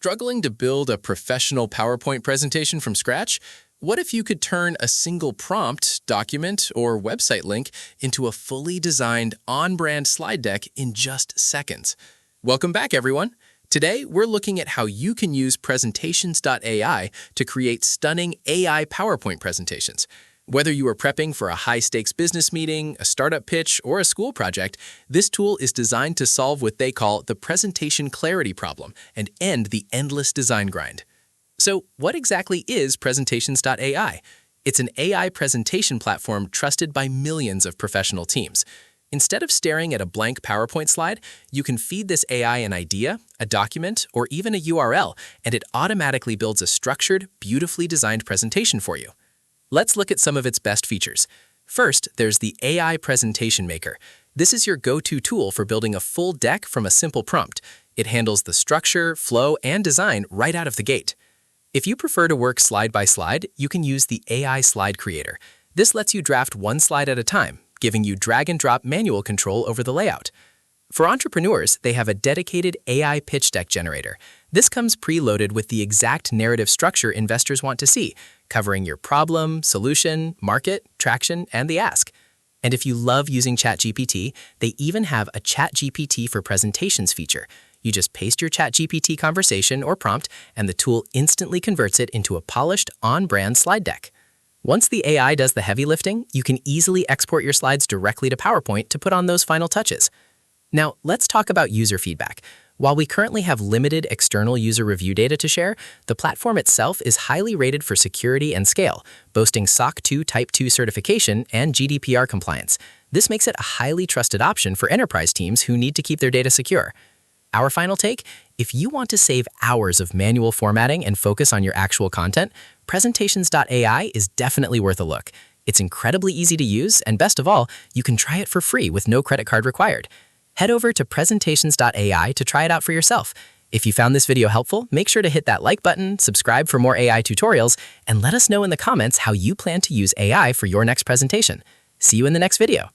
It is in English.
Struggling to build a professional PowerPoint presentation from scratch? What if you could turn a single prompt, document, or website link into a fully designed, on-brand slide deck in just seconds? Welcome back, everyone. Today, we're looking at how you can use Presentations.AI to create stunning AI PowerPoint presentations. Whether you are prepping for a high-stakes business meeting, a startup pitch, or a school project, this tool is designed to solve what they call the presentation clarity problem and end the endless design grind. So, what exactly is Presentations.AI? It's an AI presentation platform trusted by millions of professional teams. Instead of staring at a blank PowerPoint slide, you can feed this AI an idea, a document, or even a URL, and it automatically builds a structured, beautifully designed presentation for you. Let's look at some of its best features. First, there's the AI Presentation Maker. This is your go-to tool for building a full deck from a simple prompt. It handles the structure, flow, and design right out of the gate. If you prefer to work slide by slide, you can use the AI Slide Creator. This lets you draft one slide at a time, giving you drag-and-drop manual control over the layout. For entrepreneurs, they have a dedicated AI pitch deck generator. This comes preloaded with the exact narrative structure investors want to see, covering your problem, solution, market, traction, and the ask. And if you love using ChatGPT, they even have a ChatGPT for Presentations feature. You just paste your ChatGPT conversation or prompt, and the tool instantly converts it into a polished, on-brand slide deck. Once the AI does the heavy lifting, you can easily export your slides directly to PowerPoint to put on those final touches. Now, let's talk about user feedback. While we currently have limited external user review data to share, the platform itself is highly rated for security and scale, boasting SOC 2 Type 2 certification and GDPR compliance. This makes it a highly trusted option for enterprise teams who need to keep their data secure. Our final take: if you want to save hours of manual formatting and focus on your actual content, Presentations.AI is definitely worth a look. It's incredibly easy to use, and best of all, you can try it for free with no credit card required. Head over to Presentations.AI to try it out for yourself. If you found this video helpful, make sure to hit that like button, subscribe for more AI tutorials, and let us know in the comments how you plan to use AI for your next presentation. See you in the next video.